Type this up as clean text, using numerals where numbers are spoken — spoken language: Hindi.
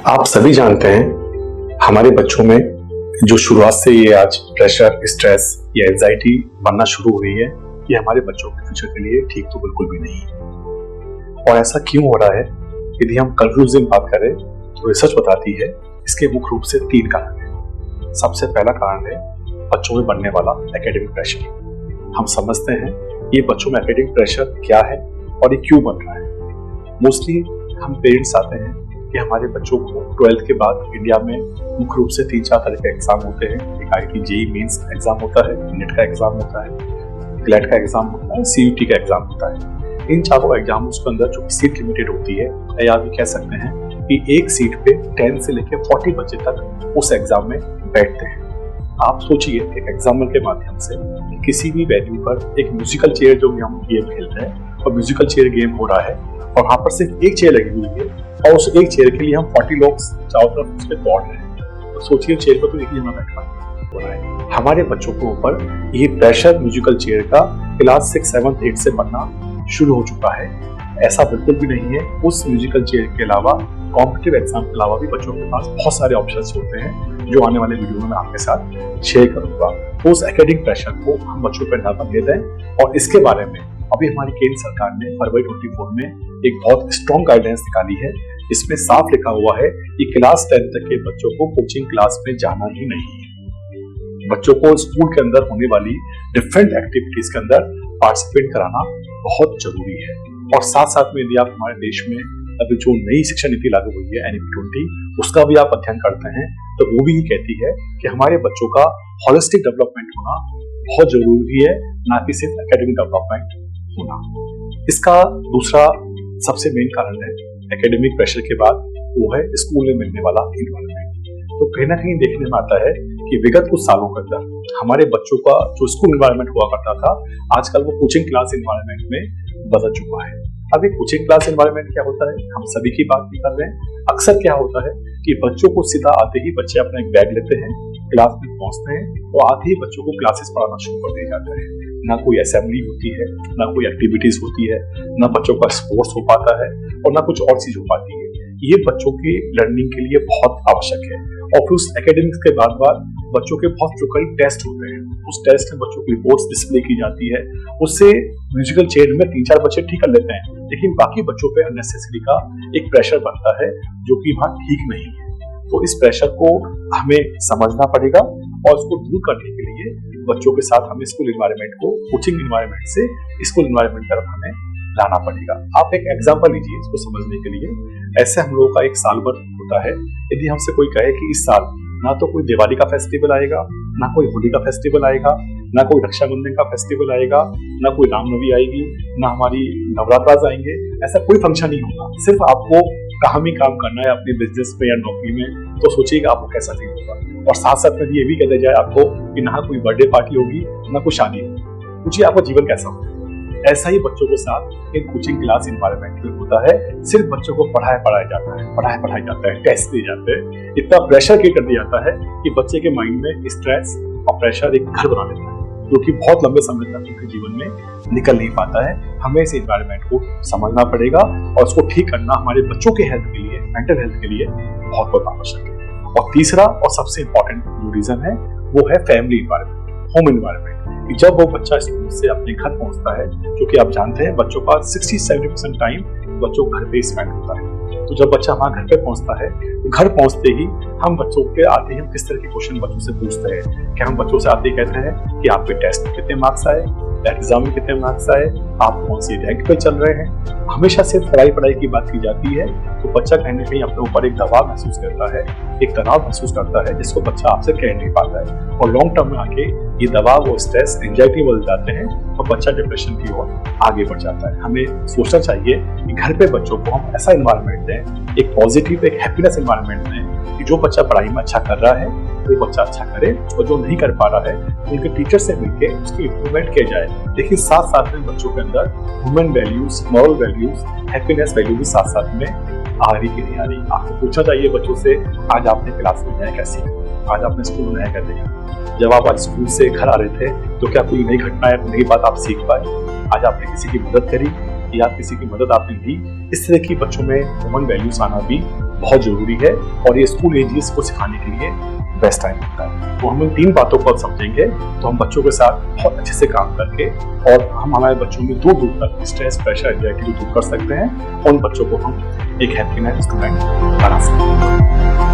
आप सभी जानते हैं हमारे बच्चों में जो शुरुआत से ये आज प्रेशर, स्ट्रेस या एंजाइटी बनना शुरू हुई है, ये हमारे बच्चों के फ्यूचर के लिए ठीक तो बिल्कुल भी नहीं है। और ऐसा क्यों हो रहा है? यदि हम कंक्लूसिव बात करें तो रिसर्च बताती है इसके मुख्य रूप से 3 कारण हैं। सबसे पहला कारण है बच्चों में बनने वाला एकेडमिक प्रेशर। हम समझते हैं ये बच्चों में एकेडमिक प्रेशर क्या है और ये क्यों बन रहा है। मोस्टली हम पेरेंट्स आते हैं कि हमारे बच्चों को 12th के बाद इंडिया में मुख्य रूप से 3-4 तरह के एग्जाम होते हैं। एक IIT JEE मेंस एग्जाम होता है, नेट का एग्जाम होता है, ग्लैट का एग्जाम होता है, CUT का एग्जाम होता है। इन चारों एग्जामों के अंदर जो सीट लिमिटेड होती है, या भी कह सकते हैं कि एक सीट पे 10 से लेकर 40 बच्चे तक उस एग्जाम में बैठते हैं। आप सोचिए एक एग्जामिनर के माध्यम से किसी भी वेन्यू पर एक म्यूजिकल चेयर जो हम गेम खेल रहे हैं और म्यूजिकल चेयर गेम हो रहा है और वहाँ पर सिर्फ एक चेयर लगी हुई है और उस एक चेयर के लिए हम 40 लोग चारों तरफ उस पर दौड़ रहे हैं। तो सोचिए चेयर पर तो एक ही जगह बैठना हो रहा है। हमारे बच्चों के ऊपर ये प्रेशर म्यूजिकल चेयर का क्लास 6, 7, 8 से बनना शुरू हो चुका है। ऐसा बिल्कुल भी नहीं है। उस म्यूजिकल चेयर के अलावा कॉम्पिटिटिव एग्जाम के अलावा भी बच्चों के पास बहुत सारे ऑप्शंस होते हैं जो आने वाले वीडियो में मैं आपके साथ शेयर करूंगा। तो उस एकेडमिक प्रेशर को हम बच्चों पर ना बनने दें और इसके बारे में अभी हमारी केंद्र सरकार ने फरवरी 24 में एक बहुत स्ट्रॉन्ग गाइडेंस निकाली है। इसमें साफ लिखा हुआ है कि क्लास 10 तक के बच्चों को कोचिंग क्लास में जाना ही नहीं है। बच्चों को स्कूल के अंदर होने वाली डिफरेंट एक्टिविटीज के अंदर पार्टिसिपेट कराना बहुत जरूरी है। और साथ साथ में यदि आप हमारे देश में अभी जो नई शिक्षा नीति लागू हुई है NEP 20, उसका भी आप अध्ययन करते हैं तो वो भी कहती है कि हमारे बच्चों का होलिस्टिक डेवलपमेंट होना बहुत जरूरी है, ना कि सिर्फ एकेडमिक डेवलपमेंट होना। इसका दूसरा सबसे मेन कारण है एकेडमिक प्रेशर के बाद वो है स्कूल में मिलने वाला एनवायरनमेंट। तो कहीं ना कहीं देखने में आता है कि विगत कुछ सालों के अंदर हमारे बच्चों का जो स्कूल एनवायरनमेंट हुआ करता था, आजकल वो कोचिंग क्लास एनवायरनमेंट में बदल चुका है। अब एक कोचिंग क्लास एनवायरनमेंट क्या होता है, हम सभी की बात नहीं कर रहे हैं। अक्सर क्या होता है कि बच्चों को सीधा आते ही बच्चे अपना एक बैग लेते हैं, क्लास में पहुंचते हैं और आते ही बच्चों को क्लासेस पढ़ाना शुरू कर दिए जाते हैं। ना कोई असेंबली होती है, ना कोई एक्टिविटीज होती है, ना बच्चों का स्पोर्ट्स हो पाता है और ना कुछ और चीज हो पाती है। ये बच्चों की लर्निंग के लिए बहुत आवश्यक है। और फिर उस एकेडमिक्स के बाद बच्चों के बहुत फ्रिक्वेंट टेस्ट होते हैं। उस टेस्ट में बच्चों की रिपोर्ट्स डिस्प्ले की जाती है। उससे म्यूजिकल चेयर में 3-4 बच्चे ठीक कर लेते हैं, लेकिन बाकी बच्चों पे अननेसेसरी का एक प्रेशर बनता है जो कि वहाँ ठीक नहीं है। तो इस प्रेशर को हमें समझना पड़ेगा और उसको दूर करने के लिए बच्चों के साथ हमें स्कूल एनवायरनमेंट को कोचिंग एनवायरनमेंट से स्कूल एनवायरनमेंट तरफ हमें लाना पड़ेगा। आप एक एग्जांपल लीजिए इसको समझने के लिए। ऐसे हम लोगों का एक साल भर होता है। यदि हमसे कोई कहे कि इस साल ना तो कोई दिवाली का फेस्टिवल आएगा, ना कोई होली का फेस्टिवल आएगा, ना कोई रक्षाबंधन का फेस्टिवल आएगा, ना कोई रामनवमी आएगी, ना हमारी नवरात्रास आएंगे, ऐसा कोई फंक्शन नहीं होगा। सिर्फ आपको कहाँ भी काम करना है अपने बिजनेस में या नौकरी में, तो सोचिएगा आपको कैसा फील होगा। और साथ साथ में ये भी कह दिया जाए आपको कि ना कोई बर्थडे पार्टी होगी, ना कोई शादी होगी, पूछिए आपका जीवन कैसा होगा। ऐसा ही बच्चों के साथ एक कोचिंग क्लास एनवायरनमेंट में होता है। सिर्फ बच्चों को पढ़ाया जाता है, टेस्ट दिए जाते हैं, इतना प्रेशर क्रिएट कर दिया जाता है कि बच्चे के माइंड में स्ट्रेस और प्रेशर एक घर बना देता है, जो कि बहुत लंबे समय तक उनके जीवन में निकल नहीं पाता है। हमें इस एनवायरनमेंट को समझना पड़ेगा और उसको ठीक करना हमारे बच्चों के हेल्थ के लिए, मेंटल हेल्थ के लिए बहुत बहुत आवश्यक है। और तीसरा और सबसे इंपॉर्टेंट जो रीजन है वो है फैमिली एनवायरनमेंट, होम एनवायरनमेंट। जब वो बच्चा स्कूल से अपने घर पहुंचता है, जो कि आप जानते हैं बच्चों का 60-70% टाइम बच्चों घर पे स्पेंड होता है। तो जब बच्चा हमारे घर पे पहुंचता है तो घर पहुंचते ही हम बच्चों के आते ही हम किस तरह के क्वेश्चन बच्चों से पूछते हैं। क्या हम बच्चों से आते ही कहते हैं कि आपके टेस्ट में कितने मार्क्स आए, एग्जाम में कितने मार्क्स आए, आप कौन सी रैंक पे चल रहे हैं। हमेशा सिर्फ पढ़ाई की बात की जाती है तो बच्चा कहीं ना कहीं अपने ऊपर एक दबाव महसूस करता है, एक तनाव महसूस करता है, जिसको बच्चा आपसे कह नहीं पाता है। और लॉन्ग टर्म में आके ये दबाव और स्ट्रेस, एंजाइटी बढ़ जाते हैं और बच्चा डिप्रेशन की ओर आगे बढ़ जाता है। हमें सोचना चाहिए कि घर पे बच्चों को हम ऐसा एनवायरनमेंट दें, एक पॉजिटिव, एक हैप्पीनेस एनवायरनमेंट दें कि जो बच्चा पढ़ाई में अच्छा कर रहा है वो बच्चा अच्छा करे और जो नहीं कर पा रहा है उनके टीचर से मिलकर उसकी इम्प्रूवमेंट किया जाए। लेकिन साथ साथ में बच्चों के अंदर human values, moral values, happiness value भी साथ साथ में आ रही कि नहीं आ रही। आपको पूछना चाहिए बच्चों से, आज आपने क्लास में नया क्या सीखा, आज आपने स्कूल में नया क्या देखा, जब आप आज स्कूल से घर आ रहे थे तो क्या कोई नई घटना या नई बात आप सीख पाए, आज आपने किसी की मदद करी या किसी की मदद आपने दी। इस तरह की बच्चों में ह्यूमन वैल्यूज आना भी बहुत जरूरी है और ये स्कूल एजेस को सिखाने के लिए बेस्ट टाइम होता है। तो हम इन 3 बातों को समझेंगे तो हम बच्चों के साथ बहुत अच्छे से काम करके और हम हमारे बच्चों में दूर दूर तक स्ट्रेस, प्रेशर, एंजाइटी दूर कर सकते हैं। उन बच्चों को हम एक हैप्पी स्टूडेंट बना सकते हैं।